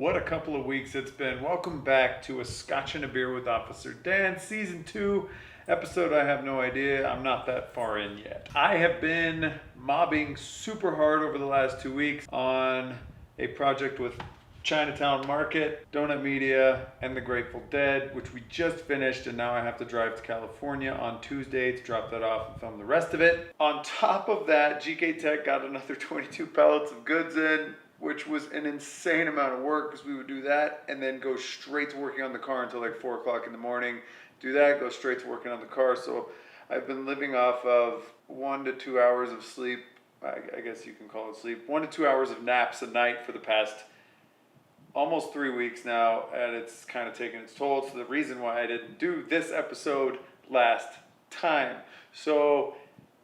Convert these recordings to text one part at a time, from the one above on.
What a couple of weeks it's been. Welcome back to A Scotch and a Beer with Officer Dan, Season 2, episode I have no idea. I'm not that far in yet. I have been mobbing super hard over the last 2 weeks on a project with Chinatown Market, Donut Media, and the Grateful Dead, which we just finished, and now I have to drive to California on Tuesday to drop that off and film the rest of it. On top of that, GK Tech got another 22 pallets of goods in, which was an insane amount of work because we would do that and then go straight to working on the car until like 4 o'clock in the morning. Do that, go straight to working on the car. So I've been living off of 1 to 2 hours of sleep. I guess you can call it sleep. 1 to 2 hours of naps a night for the past almost 3 weeks now, and it's kind of taken its toll. So the reason why I didn't do this episode last time. So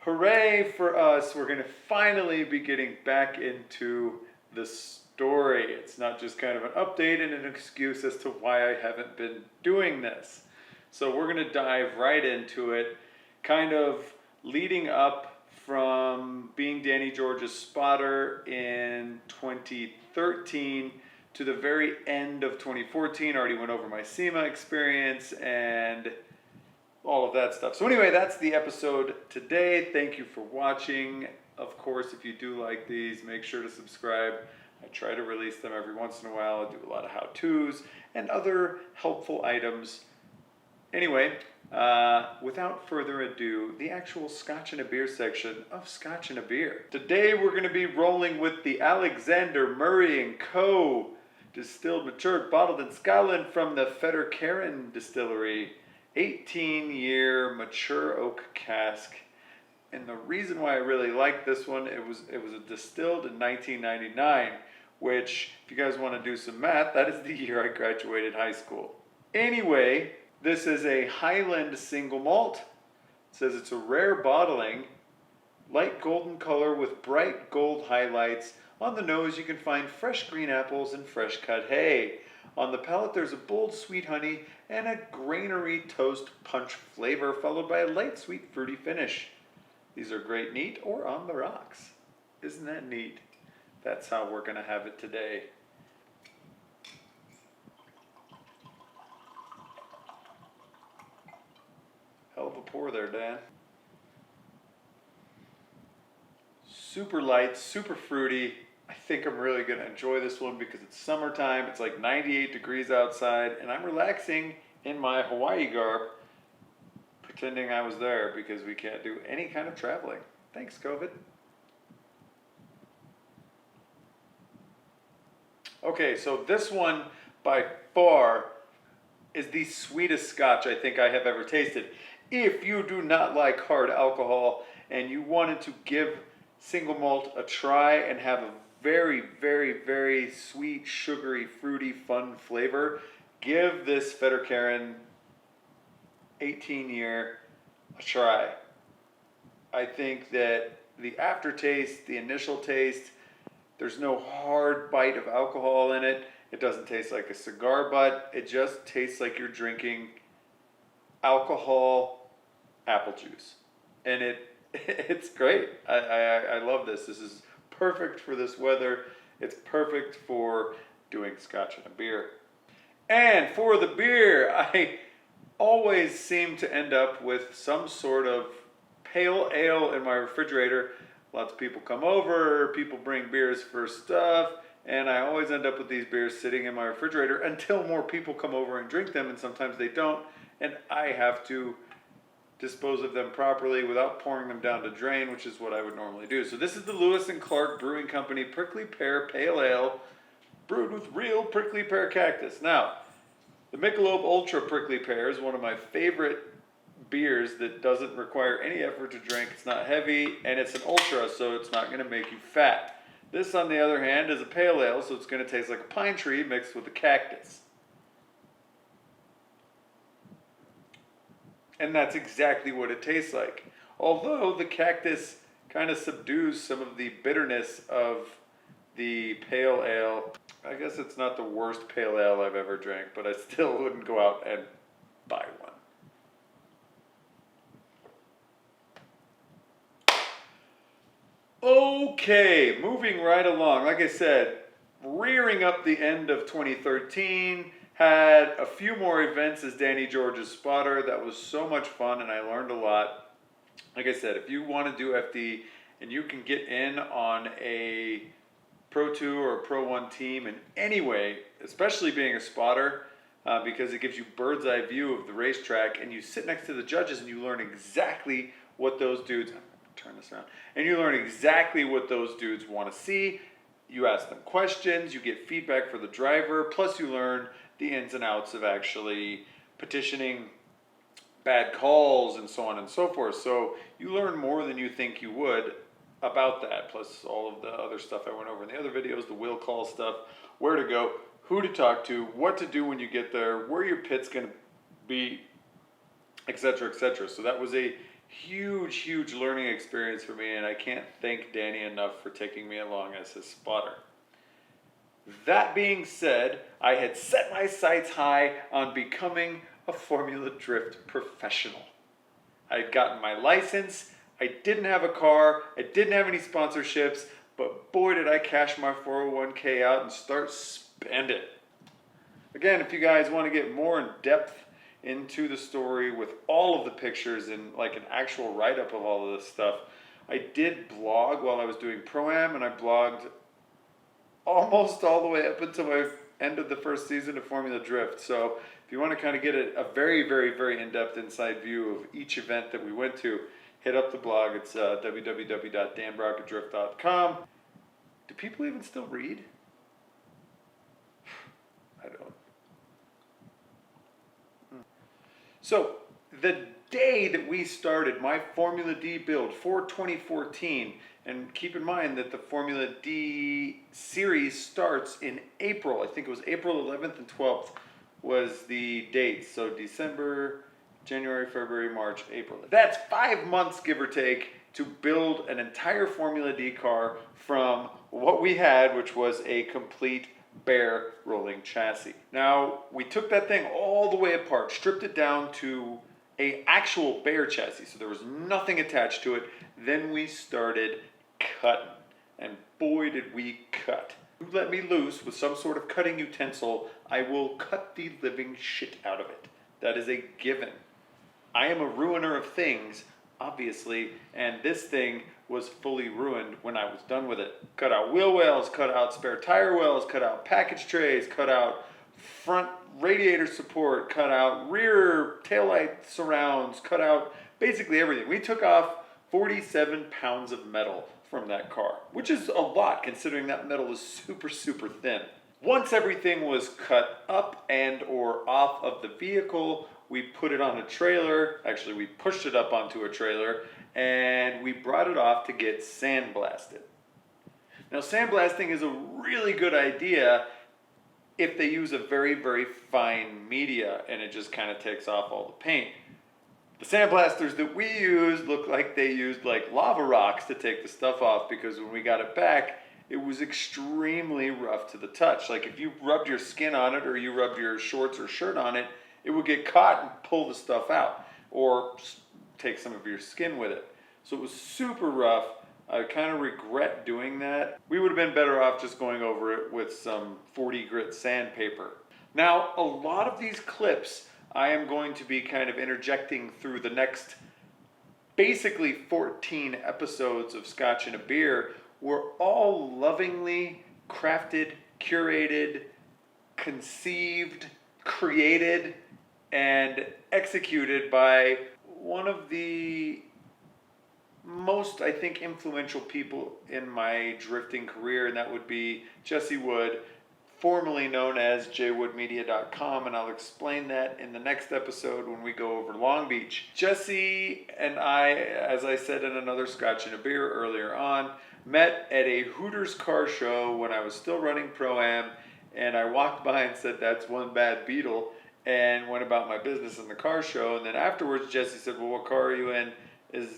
hooray for us. We're going to finally be getting back into the story. It's not just kind of an update and an excuse as to why I haven't been doing this. So we're going to dive right into it, kind of leading up from being Danny George's spotter in 2013 to the very end of 2014. I already went over my SEMA experience and all of that stuff. So anyway, that's the episode today. Thank you for watching. Of course, if you do like these, make sure to subscribe. I try to release them every once in a while. I do a lot of how-tos and other helpful items. Anyway, without further ado, the actual Scotch and a Beer section of Scotch and a Beer. Today we're going to be rolling with the Alexander Murray & Co. Distilled, matured, bottled in Scotland from the Fettercairn distillery. 18-year mature oak cask. And the reason why I really like this one, it was distilled in 1999, which, if you guys want to do some math, that is the year I graduated high school. Anyway, this is a Highland single malt. It says it's a rare bottling, light golden color with bright gold highlights. On the nose, you can find fresh green apples and fresh cut hay. On the palate, there's a bold sweet honey and a granary toast punch flavor, followed by a light sweet fruity finish. These are great neat or on the rocks. Isn't that neat? That's how we're going to have it today. Hell of a pour there, Dan. Super light, super fruity. I think I'm really going to enjoy this one because it's summertime. It's like 98 degrees outside, and I'm relaxing in my Hawaii garb, pretending I was there because we can't do any kind of traveling. Thanks, COVID. Okay, so this one by far is the sweetest Scotch I think I have ever tasted. If you do not like hard alcohol and you wanted to give single malt a try and have a very, very, very sweet, sugary, fruity, fun flavor, give this Fettercairn 18-year a try. I think that the aftertaste, the initial taste, there's no hard bite of alcohol in it. It doesn't taste like a cigar butt. It just tastes like you're drinking alcohol apple juice. And it's great. I love this. This is perfect for this weather. It's perfect for doing Scotch and a beer. And for the beer, I always seem to end up with some sort of pale ale in my refrigerator. Lots of people come over, people bring beers for stuff, and I always end up with these beers sitting in my refrigerator until more people come over and drink them, and sometimes they don't, and I have to dispose of them properly without pouring them down to drain, which is what I would normally do. So this is the Lewis & Clark Brewing Company Prickly Pear Pale Ale, brewed with real prickly pear cactus. Now, the Michelob Ultra Prickly Pear is one of my favorite beers that doesn't require any effort to drink. It's not heavy, and it's an ultra, so it's not going to make you fat. This, on the other hand, is a pale ale, so it's going to taste like a pine tree mixed with a cactus. And that's exactly what it tastes like. Although the cactus kind of subdues some of the bitterness of the pale ale. I guess it's not the worst pale ale I've ever drank, but I still wouldn't go out and buy one. Okay, moving right along. Like I said, rearing up the end of 2013. Had a few more events as Danny George's spotter. That was so much fun, and I learned a lot. Like I said, if you want to do FD and you can get in on a Pro 2 or a Pro 1 team in any way, especially being a spotter, because it gives you bird's eye view of the racetrack, and you sit next to the judges and you learn exactly what those dudes, I'm going to turn this around, and you learn exactly what those dudes want to see. You ask them questions, you get feedback for the driver, plus you learn the ins and outs of actually petitioning bad calls and so on and so forth. So you learn more than you think you would about that, plus all of the other stuff I went over in the other videos, the will call stuff, where to go, who to talk to, what to do when you get there, where your pit's going to be, etc., etc. So that was a huge learning experience for me, and I can't thank Danny enough for taking me along as his spotter. That being said, I had set my sights high on becoming a Formula Drift professional. I had gotten my license, I didn't have a car, I didn't have any sponsorships, but boy did I cash my 401k out and start spending. Again, if you guys want to get more in depth into the story with all of the pictures and like an actual write-up of all of this stuff, I did blog while I was doing Pro-Am, and I blogged almost all the way up until my end of the first season of Formula Drift. So if you want to kind of get a very in-depth inside view of each event that we went to, hit up the blog. It's www.danbrockettdrift.com. Do people even still read? I don't. So the day that we started my Formula D build for 2014, and keep in mind that the Formula D series starts in April. I think it was April 11th and 12th was the dates. So December, January, February, March, April. That's 5 months, give or take, to build an entire Formula D car from what we had, which was a complete bare rolling chassis. Now, we took that thing all the way apart, stripped it down to a actual bare chassis, so there was nothing attached to it. Then we started cutting, and boy did we cut. You let me loose with some sort of cutting utensil, I will cut the living shit out of it. That is a given. I am a ruiner of things, obviously, and this thing was fully ruined when I was done with it. Cut out wheel wells, cut out spare tire wells, cut out package trays, cut out front radiator support, cut out rear taillight surrounds, cut out basically everything. We took off 47 pounds of metal from that car, which is a lot considering that metal is super thin. Once everything was cut up and or off of the vehicle, we put it on a trailer. Actually, we pushed it up onto a trailer and we brought it off to get sandblasted. Now, sandblasting is a really good idea if they use a very fine media and it just kind of takes off all the paint. The sandblasters that we used looked like they used like lava rocks to take the stuff off, because when we got it back, it was extremely rough to the touch. Like if you rubbed your skin on it or you rubbed your shorts or shirt on it, it would get caught and pull the stuff out or take some of your skin with it. So it was super rough. I kind of regret doing that. We would have been better off just going over it with some 40 grit sandpaper. Now, a lot of these clips I am going to be kind of interjecting through the next basically 14 episodes of Scotch and a Beer were all lovingly crafted, curated, conceived, created, and executed by one of the most, I think, influential people in my drifting career, and that would be Jesse Wood, formerly known as jwoodmedia.com, and I'll explain that in the next episode when we go over Long Beach. Jesse and I, as I said in another Scotch and a Beer earlier on, met at a Hooters car show when I was still running Pro-Am, and I walked by and said, "That's one bad Beetle," and went about my business in the car show. And then afterwards, Jesse said, "Well, what car are you in?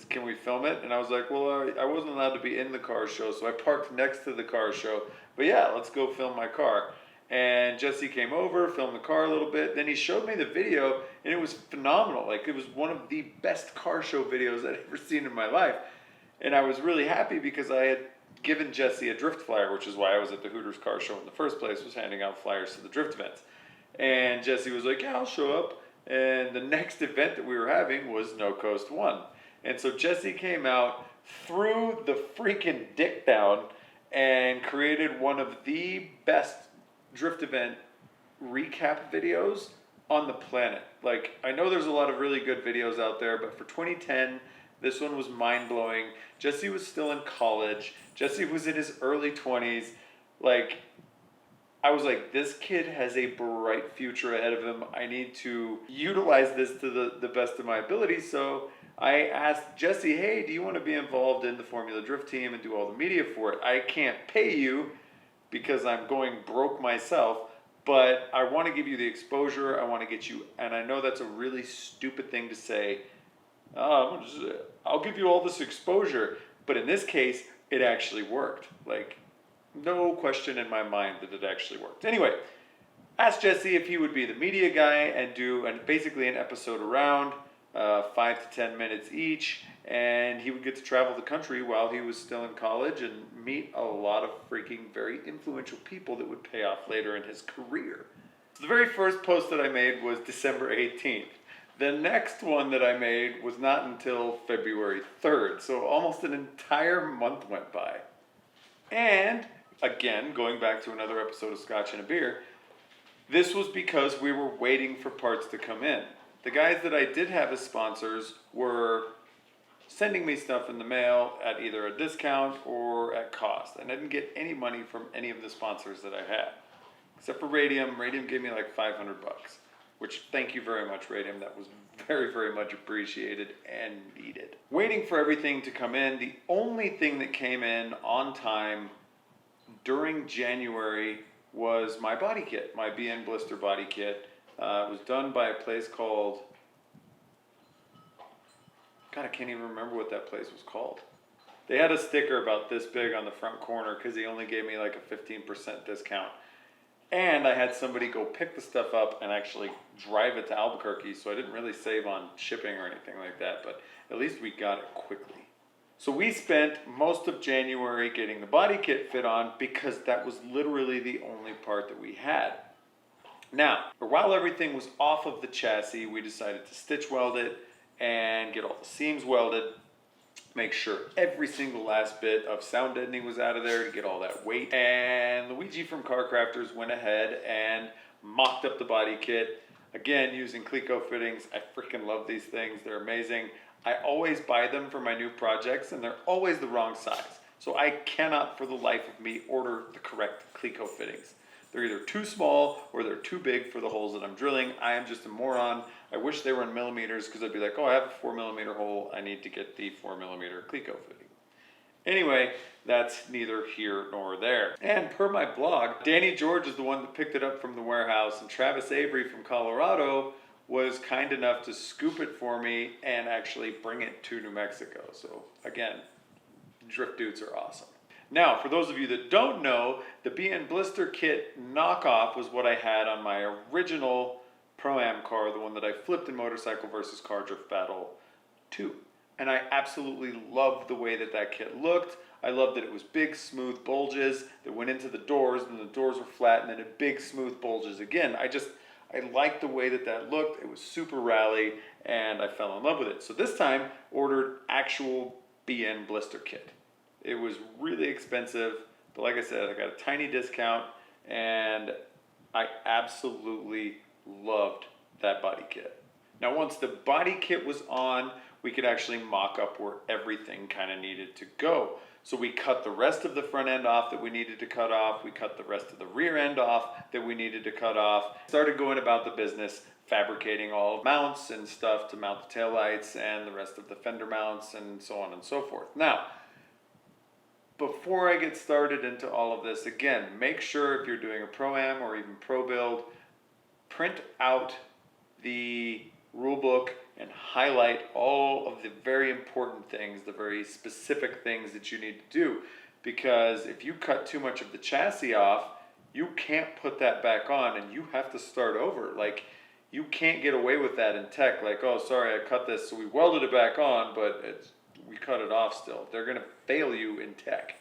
Can we film it?" And I was like, "Well, I wasn't allowed to be in the car show, so I parked next to the car show. But yeah, let's go film my car." And Jesse came over, filmed the car a little bit. Then he showed me the video, and it was phenomenal. Like, it was one of the best car show videos I'd ever seen in my life. And I was really happy because I had given Jesse a drift flyer, which is why I was at the Hooters car show in the first place, was handing out flyers to the drift events. And Jesse was like, yeah, I'll show up. And the next event that we were having was No Coast 1. And so Jesse came out, threw the freaking dick down, and created one of the best drift event recap videos on the planet. Like, I know there's a lot of really good videos out there, but for 2010, this one was mind-blowing. Jesse was still in college. Jesse was in his early 20s. Like, I was like, this kid has a bright future ahead of him. I need to utilize this to the best of my ability. So I asked Jesse, hey, do you want to be involved in the Formula Drift team and do all the media for it? I can't pay you because I'm going broke myself, but I want to give you the exposure. I want to get you, and I know that's a really stupid thing to say. I'll give you all this exposure. But in this case, it actually worked. Like, no question in my mind that it actually worked. Anyway, asked Jesse if he would be the media guy and do basically an episode around 5 to 10 minutes each. And he would get to travel the country while he was still in college and meet a lot of freaking very influential people that would pay off later in his career. So the very first post that I made was December 18th. The next one that I made was not until February 3rd, so almost an entire month went by. And, again, going back to another episode of Scotch and a Beer, this was because we were waiting for parts to come in. The guys that I did have as sponsors were sending me stuff in the mail at either a discount or at cost. And I didn't get any money from any of the sponsors that I had, except for Radium. Radium gave me like $500. Which, thank you very much, Radium. That was very, very much appreciated and needed. Waiting for everything to come in. The only thing that came in on time during January was my body kit, my BN Blister body kit. It was done by a place called, God, I can't even remember what that place was called. They had a sticker about this big on the front corner because he only gave me like a 15% discount. And I had somebody go pick the stuff up and actually drive it to Albuquerque, so I didn't really save on shipping or anything like that, but at least we got it quickly. So we spent most of January getting the body kit fit on because that was literally the only part that we had. Now, while everything was off of the chassis, we decided to stitch weld it and get all the seams welded. Make sure every single last bit of sound deadening was out of there to get all that weight. And Luigi from Car Crafters went ahead and mocked up the body kit. Again, using Cleco fittings. I freaking love these things. They're amazing. I always buy them for my new projects, and they're always the wrong size. So I cannot, for the life of me, order the correct Cleco fittings. They're either too small or they're too big for the holes that I'm drilling. I am just a moron. I wish they were in millimeters because I'd be like, oh, I have a 4mm hole. I need to get the 4mm Cleco fitting. Anyway, that's neither here nor there. And per my blog, Danny George is the one that picked it up from the warehouse, and Travis Avery from Colorado was kind enough to scoop it for me and actually bring it to New Mexico. So again, drift dudes are awesome. Now, for those of you that don't know, the BN Blister Kit knockoff was what I had on my original Pro-Am car, the one that I flipped in Motorcycle versus Car Drift Battle 2. And I absolutely loved the way that that kit looked. I loved that it was big, smooth bulges that went into the doors, and the doors were flat, and then big, smooth bulges again. I liked the way that that looked. It was super rally, and I fell in love with it. So this time, ordered actual BN Blister Kit. It was really expensive, but like I said, I got a tiny discount, and I absolutely loved that body kit. Now, once the body kit was on, we could actually mock up where everything kind of needed to go. So we cut the rest of the front end off that we needed to cut off. We cut the rest of the rear end off that we needed to cut off. Started going about the business, fabricating all mounts and stuff to mount the taillights and the rest of the fender mounts and so on and so forth. Now, before I get started into all of this, again, make sure if you're doing a Pro-Am or even Pro Build, print out the rule book and highlight all of the very important things, the very specific things that you need to do. Because if you cut too much of the chassis off, you can't put that back on and you have to start over. Like, you can't get away with that in tech. Like, oh, sorry, I cut this, so we welded it back on, but we cut it off still. They're going to fail you in tech.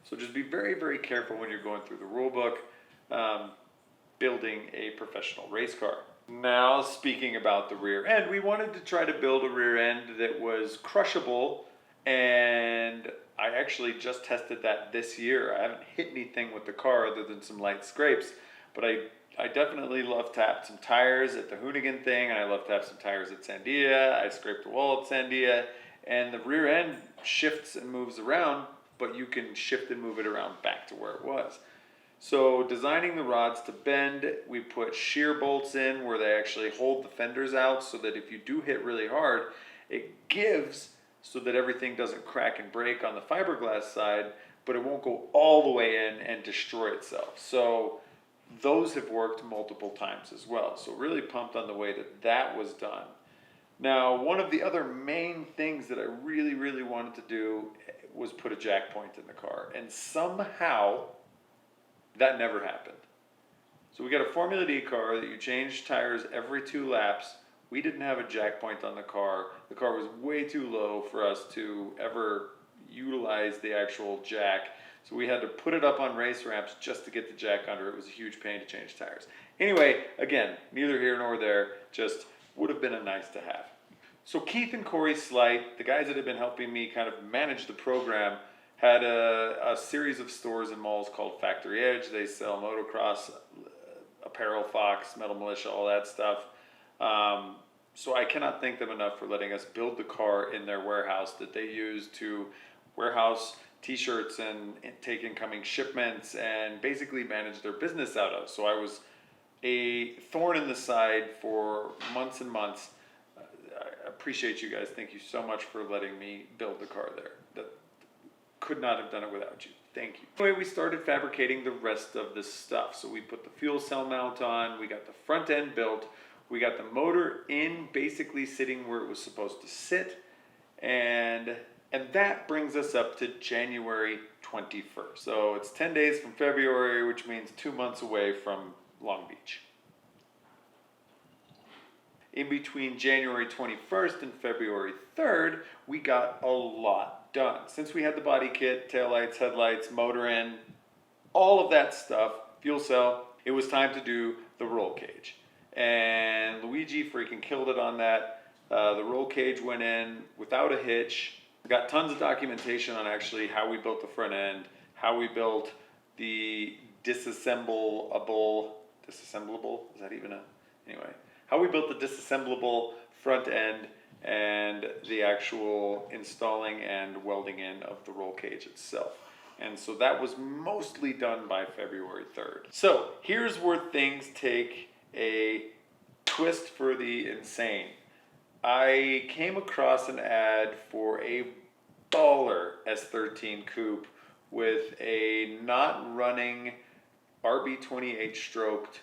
So just be very, very careful when you're going through the rule book, building a professional race car. Now, speaking about the rear end, we wanted to try to build a rear end that was crushable, and I actually just tested that this year. I haven't hit anything with the car other than some light scrapes, but I definitely love to have some tires at the Hoonigan thing, and I love to have some tires at Sandia. I scraped the wall at Sandia, and the rear end shifts and moves around, but you can shift and move it around back to where it was. So designing the rods to bend, we put shear bolts in where they actually hold the fenders out so that if you do hit really hard, it gives so that everything doesn't crack and break on the fiberglass side, but it won't go all the way in and destroy itself. So those have worked multiple times as well. So really pumped on the way that that was done. Now, one of the other main things that I really, really wanted to do was put a jack point in the car. And somehow that never happened. So we got a Formula D car that you change tires every 2 laps. We didn't have a jack point on the car. The car was way too low for us to ever utilize the actual jack. So we had to put it up on race ramps just to get the jack under. It was a huge pain to change tires. Anyway, again, neither here nor there, just would have been a nice to have. So Keith and Cory Slight, the guys that have been helping me kind of manage the program, had a series of stores and malls called Factory Edge. They sell motocross, apparel, Fox, Metal Militia, all that stuff. So I cannot thank them enough for letting us build the car in their warehouse that they use to warehouse t-shirts and take incoming shipments and basically manage their business out of. So I was a thorn in the side for months and months. I appreciate you guys. Thank you so much for letting me build the car there. That could not have done it without you. Thank you. Anyway, we started fabricating the rest of this stuff. So we put the fuel cell mount on, we got the front end built, we got the motor in basically sitting where it was supposed to sit, and that brings us up to January 21st. So it's 10 days from February, which means 2 months away from Long Beach. In between January 21st and February 3rd, we got a lot done. Since we had the body kit, taillights, headlights, motor in, all of that stuff, fuel cell, it was time to do the roll cage. And Luigi freaking killed it on that. The roll cage went in without a hitch. We got tons of documentation on actually how we built the front end, how we built the disassemblable, is that even a, anyway. How we built the disassemblable front end and the actual installing and welding in of the roll cage itself. And so that was mostly done by February 3rd. So here's where things take a twist for the insane. I came across an ad for a baller S13 coupe with a not running RB28 stroked,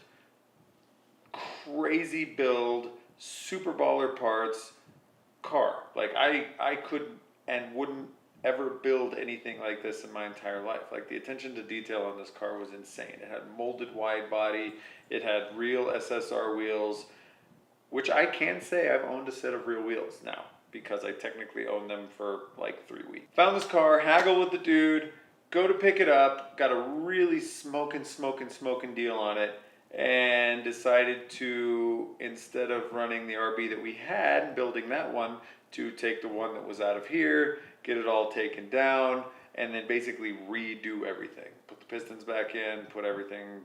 crazy build, super baller parts car. Like I could and wouldn't ever build anything like this in my entire life. Like the attention to detail on this car was insane. It had molded wide body, it had real SSR wheels, which I can say I've owned a set of real wheels now because I technically owned them for like 3 weeks. Found this car, haggle with the dude, go to pick it up, got a really smoking deal on it, and decided to, instead of running the RB that we had, building that one, to take the one that was out of here, get it all taken down, and then basically redo everything. Put the pistons back in, put everything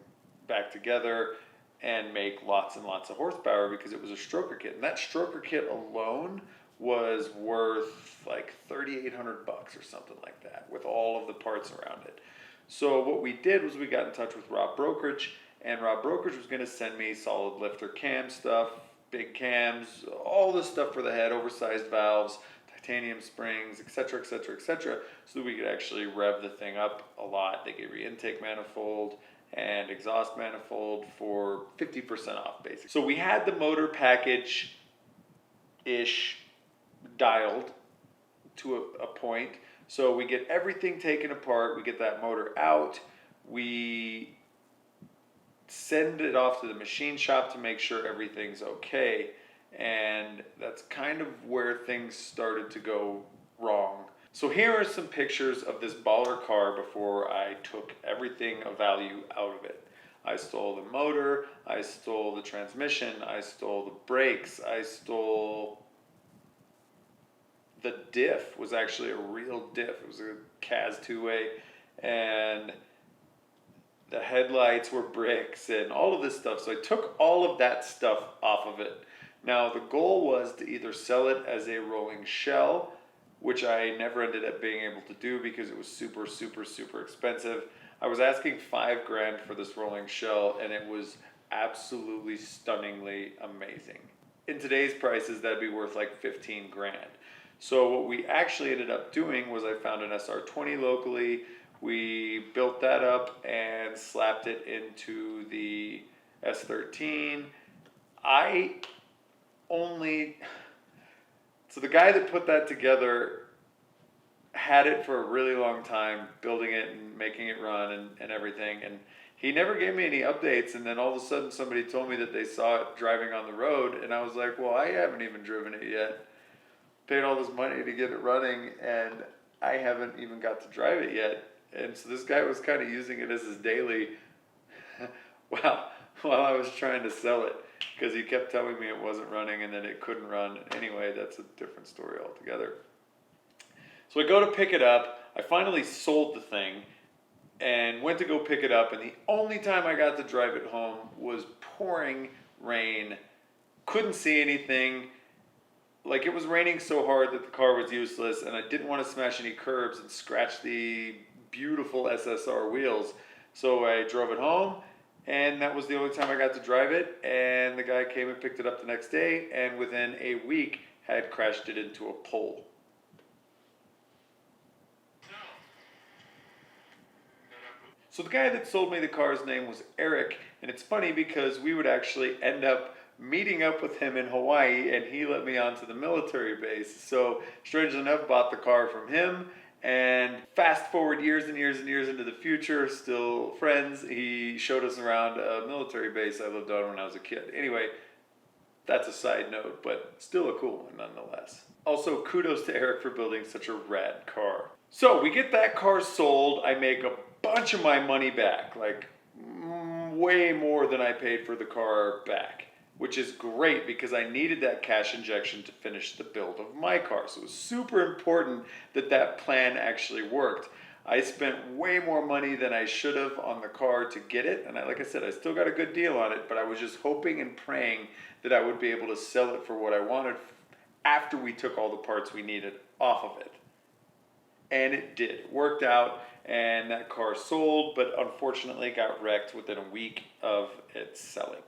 back together, and make lots and lots of horsepower because it was a stroker kit. And that stroker kit alone was worth like $3,800 or something like that with all of the parts around it. So what we did was we got in touch with Rob Brockett, and Rob Brockett was going to send me solid lifter cam stuff, big cams, all this stuff for the head, oversized valves, titanium springs, etc., etc., etc., so that we could actually rev the thing up a lot. They gave me intake manifold and exhaust manifold for 50% off, basically. So we had the motor package-ish dialed to a point. So we get everything taken apart, we get that motor out, we send it off to the machine shop to make sure everything's okay, and that's kind of where things started to go wrong. So here are some pictures of this baller car before I took everything of value out of it. I stole the motor, I stole the transmission, I stole the brakes, I stole the diff. Was actually a real diff. It was a Kaz two-way, and the headlights were bricks and all of this stuff. So I took all of that stuff off of it. Now the goal was to either sell it as a rolling shell, which I never ended up being able to do because it was super, super, super expensive. I was asking $5,000 for this rolling shell, and it was absolutely stunningly amazing. In today's prices, that'd be worth like $15,000. So what we actually ended up doing was I found an SR20 locally. We built that up and slapped it into the S13. So the guy that put that together had it for a really long time, building it and making it run and everything. And he never gave me any updates. And then all of a sudden somebody told me that they saw it driving on the road. And I was like, well, I haven't even driven it yet. Paid all this money to get it running, and I haven't even got to drive it yet. And so this guy was kind of using it as his daily while I was trying to sell it, because he kept telling me it wasn't running and then it couldn't run. Anyway, that's a different story altogether. So I go to pick it up. I finally sold the thing and went to go pick it up, and the only time I got to drive it home was pouring rain. Couldn't see anything. Like, it was raining so hard that the car was useless, and I didn't want to smash any curbs and scratch the beautiful SSR wheels. So I drove it home, and that was the only time I got to drive it. And the guy came and picked it up the next day, and within a week had crashed it into a pole. So the guy that sold me the car's name was Erik, and it's funny because we would actually end up meeting up with him in Hawaii, and he let me onto the military base. So strangely enough, bought the car from him, and fast forward years and years and years into the future, still friends. He showed us around a military base I lived on when I was a kid. Anyway, that's a side note, but still a cool one nonetheless. Also, kudos to Erik for building such a rad car. So we get that car sold. I make a bunch of my money back, like way more than I paid for the car back, which is great because I needed that cash injection to finish the build of my car. So it was super important that that plan actually worked. I spent way more money than I should have on the car to get it. And like I said, I still got a good deal on it, but I was just hoping and praying that I would be able to sell it for what I wanted after we took all the parts we needed off of it. And it did. It worked out, and that car sold, but unfortunately got wrecked within a week of it selling.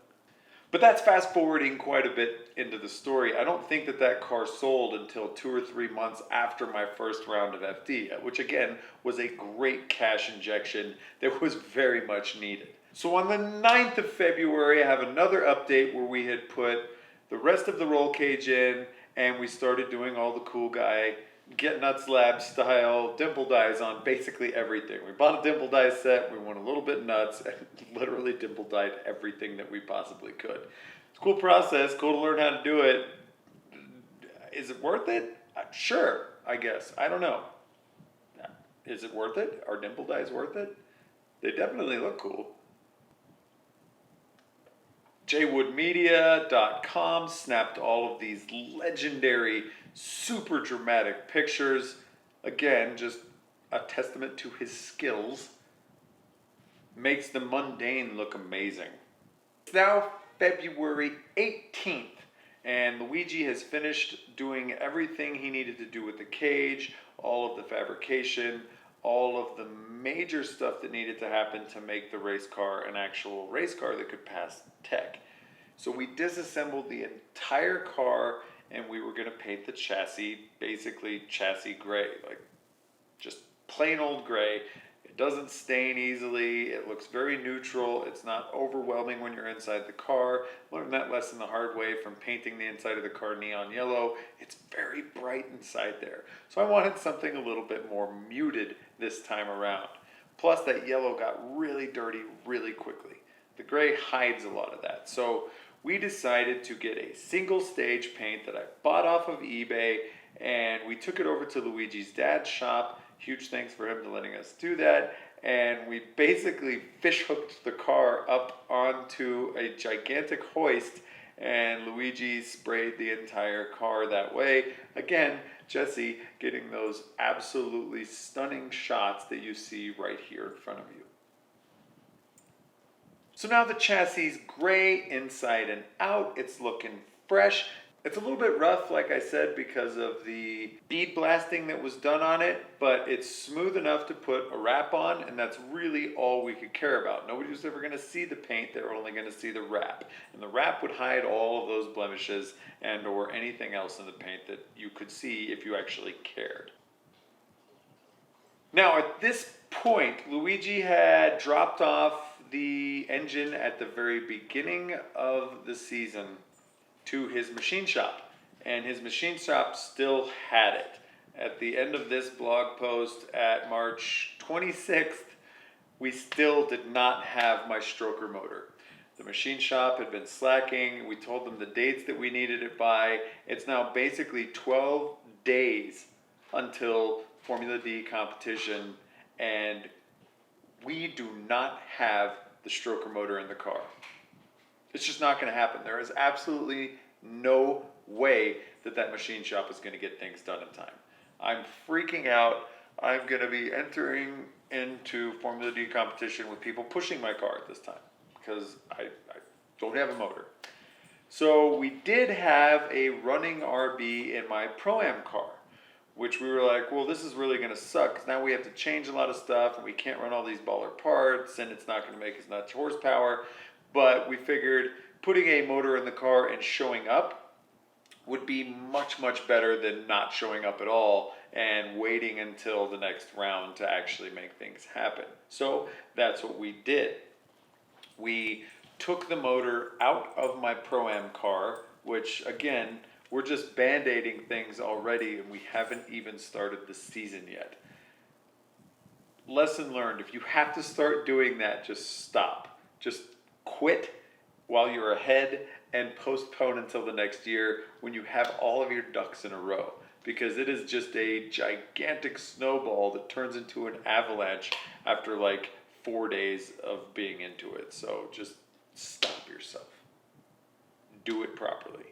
But that's fast forwarding quite a bit into the story. I don't think that that car sold until 2 or 3 months after my first round of FD, which again was a great cash injection that was very much needed. So on the 9th of February, I have another update where we had put the rest of the roll cage in, and we started doing all the cool guy get nuts lab style dimple dyes on basically everything. We bought a dimple dye set, we went a little bit nuts, and literally dimple dyed everything that we possibly could. It's a cool process, cool to learn how to do it. Is it worth it? Sure, I guess. I don't know. Is it worth it? Are dimple dyes worth it? They definitely look cool. jwoodmedia.com snapped all of these legendary, super dramatic pictures. Again, just a testament to his skills. Makes the mundane look amazing. It's now February 18th, and Luigi has finished doing everything he needed to do with the cage, all of the fabrication, all of the major stuff that needed to happen to make the race car an actual race car that could pass tech. So we disassembled the entire car, and we were going to paint the chassis, basically chassis gray, like just plain old gray. It doesn't stain easily. It looks very neutral. It's not overwhelming when you're inside the car. Learned that lesson the hard way from painting the inside of the car neon yellow. It's very bright inside there. So I wanted something a little bit more muted this time around. Plus that yellow got really dirty really quickly. The gray hides a lot of that. So we decided to get a single stage paint that I bought off of eBay, and we took it over to Luigi's dad's shop. Huge thanks for him to letting us do that. And we basically fish hooked the car up onto a gigantic hoist, and Luigi sprayed the entire car that way. Again, Jesse getting those absolutely stunning shots that you see right here in front of you. So now the chassis is gray inside and out. It's looking fresh. It's a little bit rough, like I said, because of the bead blasting that was done on it, but it's smooth enough to put a wrap on, and that's really all we could care about. Nobody was ever going to see the paint. They were only going to see the wrap, and the wrap would hide all of those blemishes and or anything else in the paint that you could see if you actually cared. Now, at this point, Luigi had dropped off the engine at the very beginning of the season to his machine shop, and his machine shop still had it. At the end of this blog post at March 26th, we still did not have my stroker motor. The machine shop had been slacking. We told them the dates that we needed it by. It's now basically 12 days until Formula D competition, and we do not have the stroker motor in the car. It's just not going to happen. There is absolutely no way that that machine shop is going to get things done in time. I'm freaking out. I'm going to be entering into Formula D competition with people pushing my car at this time because I don't have a motor. So we did have a running RB in my Pro-Am car, which we were like, well, this is really going to suck because now we have to change a lot of stuff and we can't run all these baller parts and it's not going to make as much horsepower. But we figured putting a motor in the car and showing up would be much, much better than not showing up at all and waiting until the next round to actually make things happen. So that's what we did. We took the motor out of my Pro-Am car, which again, we're just band-aiding things already and we haven't even started the season yet. Lesson learned, if you have to start doing that, just stop. Just quit while you're ahead and postpone until the next year when you have all of your ducks in a row, because it is just a gigantic snowball that turns into an avalanche after like 4 days of being into it. So just stop yourself. Do it properly.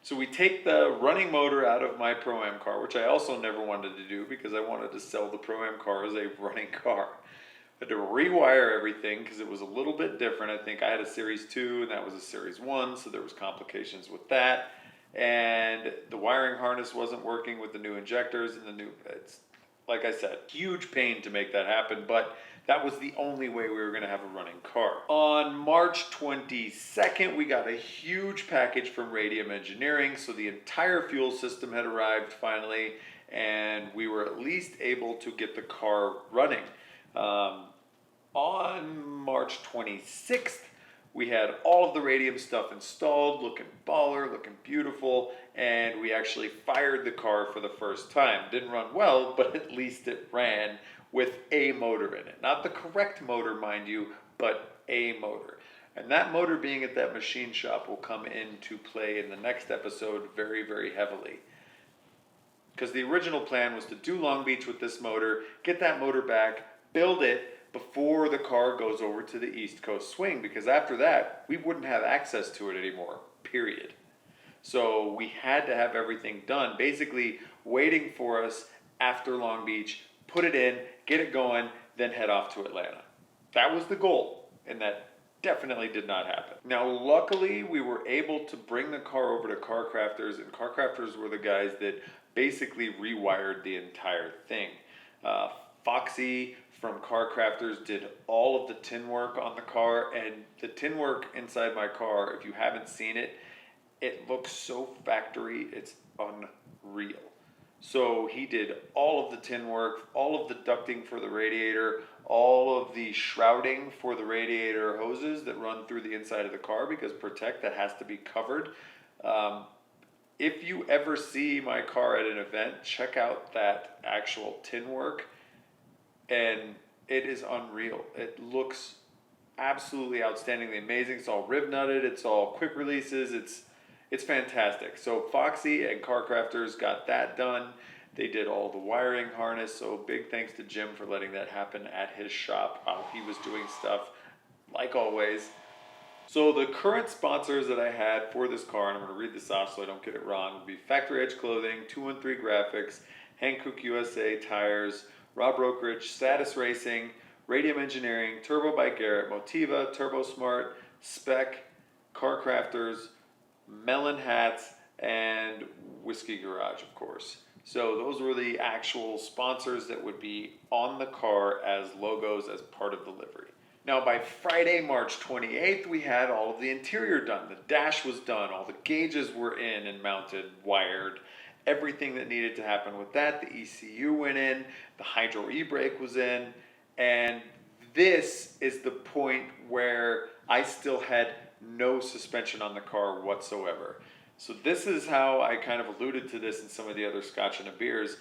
So we take the running motor out of my Pro-Am car, which I also never wanted to do because I wanted to sell the Pro-Am car as a running car. I had to rewire everything because it was a little bit different. I think I had a Series 2 and that was a Series 1, so there was complications with that. And the wiring harness wasn't working with the new injectors and the new, it's, like I said, huge pain to make that happen, but that was the only way we were going to have a running car. On March 22nd, we got a huge package from Radium Engineering, so the entire fuel system had arrived finally, and we were at least able to get the car running. On March 26th, we had all of the Radium stuff installed, looking baller, looking beautiful, and we actually fired the car for the first time. Didn't run well, but at least it ran with a motor in it. Not the correct motor, mind you, but a motor. And that motor being at that machine shop will come into play in the next episode very, very heavily. Because the original plan was to do Long Beach with this motor, get that motor back, build it before the car goes over to the East Coast swing, because after that, we wouldn't have access to it anymore, period. So we had to have everything done, basically waiting for us after Long Beach, put it in, get it going, then head off to Atlanta. That was the goal, and that definitely did not happen. Now, luckily, we were able to bring the car over to Car Crafters, and Car Crafters were the guys that basically rewired the entire thing. Foxy from Car Crafters did all of the tin work on the car, and the tin work inside my car, if you haven't seen it, it looks so factory, it's unreal. So he did all of the tin work, all of the ducting for the radiator, all of the shrouding for the radiator hoses that run through the inside of the car, because Protect, that has to be covered. If you ever see my car at an event, check out that actual tin work, and it is unreal. It looks absolutely outstandingly amazing. It's all rib nutted, it's all quick releases, It's fantastic. So Foxy and Car Crafters got that done. They did all the wiring harness, so big thanks to Jim for letting that happen at his shop while he was doing stuff, like always. So the current sponsors that I had for this car, and I'm going to read this off so I don't get it wrong, would be Factory Edge Clothing, 213 Graphics, Hankook USA Tires, Rob Brokerage, Status Racing, Radium Engineering, Turbo by Garrett, Motiva, Turbo Smart, Spec, Car Crafters, Melon Hats, and Whiskey Garage, of course. So those were the actual sponsors that would be on the car as logos as part of the livery. Now by Friday, March 28th, we had all of the interior done. The dash was done, all the gauges were in and mounted, wired, everything that needed to happen with that. The ECU went in, the hydro e-brake was in, and this is the point where I still had no suspension on the car whatsoever. So this is how I kind of alluded to this in some of the other Scotch and a beers.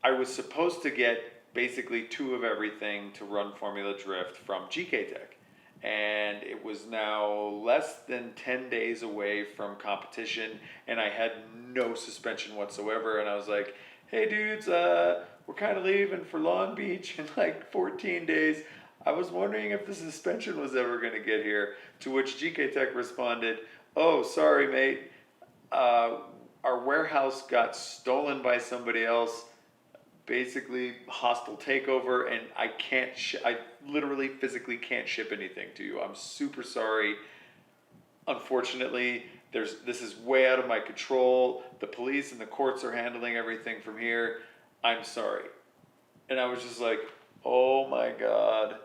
I was supposed to get basically 2 of everything to run Formula Drift from GK Tech. And it was now less than 10 days away from competition, and I had no suspension whatsoever. And I was like, hey dudes, we're kind of leaving for Long Beach in like 14 days. I was wondering if the suspension was ever going to get here. To which GK Tech responded, oh, sorry mate, our warehouse got stolen by somebody else, basically hostile takeover, and I literally physically can't ship anything to you. I'm super sorry. Unfortunately, this is way out of my control. The police and the courts are handling everything from here. I'm sorry. And I was just like, oh my God,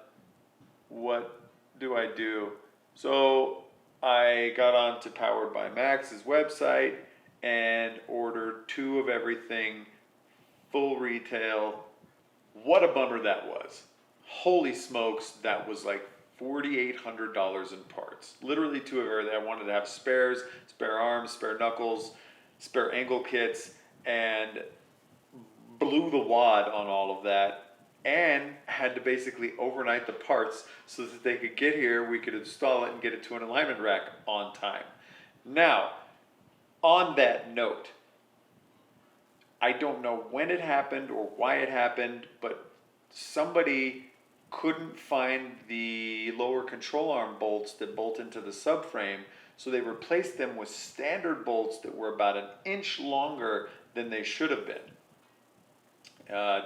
what do I do? So I got on to Powered by Max's website and ordered 2 of everything, full retail. What a bummer that was. Holy smokes, that was like $4,800 in parts. Literally 2 of everything. I wanted to have spares, spare arms, spare knuckles, spare angle kits, and blew the wad on all of that, and had to basically overnight the parts so that they could get here, we could install it and get it to an alignment rack on time. Now, on that note, I don't know when it happened or why it happened, but somebody couldn't find the lower control arm bolts that bolt into the subframe, so they replaced them with standard bolts that were about an inch longer than they should have been.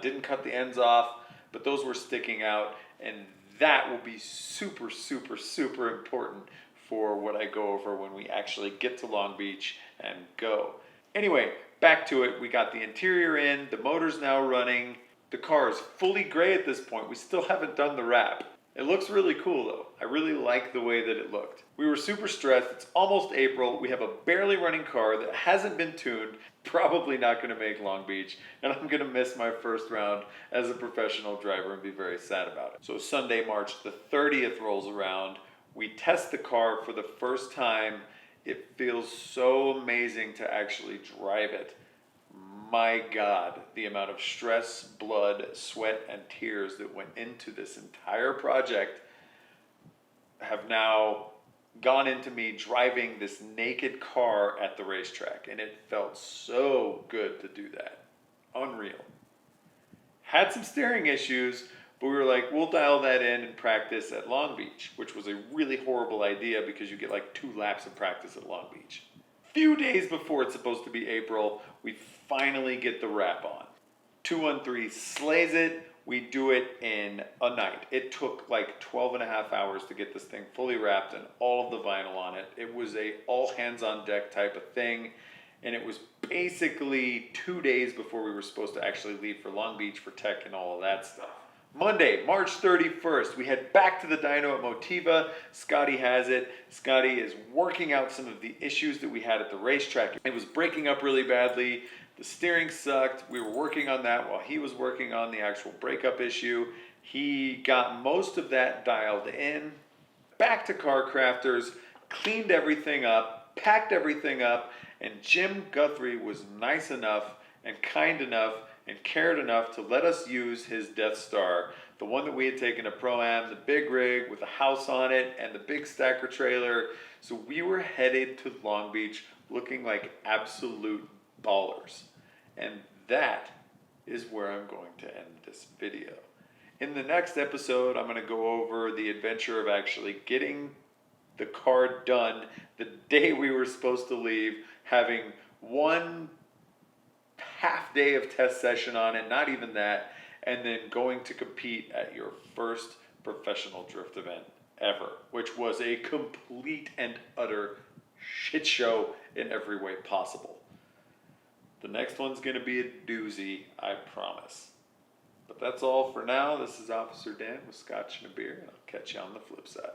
Didn't cut the ends off, but those were sticking out, and that will be super, super, super important for what I go over when we actually get to Long Beach and go. Anyway, back to it. We got the interior in, the motor's now running. The car is fully gray at this point. We still haven't done the wrap. It looks really cool though. I really like the way that it looked. We were super stressed. It's almost April. We have a barely running car that hasn't been tuned. Probably not going to make Long Beach. And I'm going to miss my first round as a professional driver and be very sad about it. So Sunday, March the 30th rolls around. We test the car for the first time. It feels so amazing to actually drive it. My God, the amount of stress, blood, sweat, and tears that went into this entire project have now gone into me driving this naked car at the racetrack, and it felt so good to do that. Unreal. Had some steering issues, but we were like, we'll dial that in and practice at Long Beach, which was a really horrible idea because you get like 2 laps of practice at Long Beach. Few days before it's supposed to be April, we finally get the wrap on. 213 slays it. We do it in a night. It took like 12 and a half hours to get this thing fully wrapped and all of the vinyl on it. It was a all hands on deck type of thing. And it was basically 2 days before we were supposed to actually leave for Long Beach for tech and all of that stuff. Monday, March 31st, we head back to the dyno at Motiva. Scottie has it. Scottie is working out some of the issues that we had at the racetrack. It was breaking up really badly. The steering sucked. We were working on that while he was working on the actual breakup issue. He got most of that dialed in. Back to Car Crafters, cleaned everything up, packed everything up, and Jim Guthrie was nice enough and kind enough and cared enough to let us use his Death Star The one that we had taken to Pro-Am, the big rig with a house on it and the big stacker trailer. So we were headed to Long Beach looking like absolute ballers. And that is where I'm going to end this video. In the next episode, I'm going to go over the adventure of actually getting the car done the day we were supposed to leave, having one half day of test session on it, not even that, and then going to compete at your first professional drift event ever, which was a complete and utter shit show in every way possible. The next one's going to be a doozy, I promise. But that's all for now. This is Officer Dan with Scotch and a Beer, and I'll catch you on the flip side.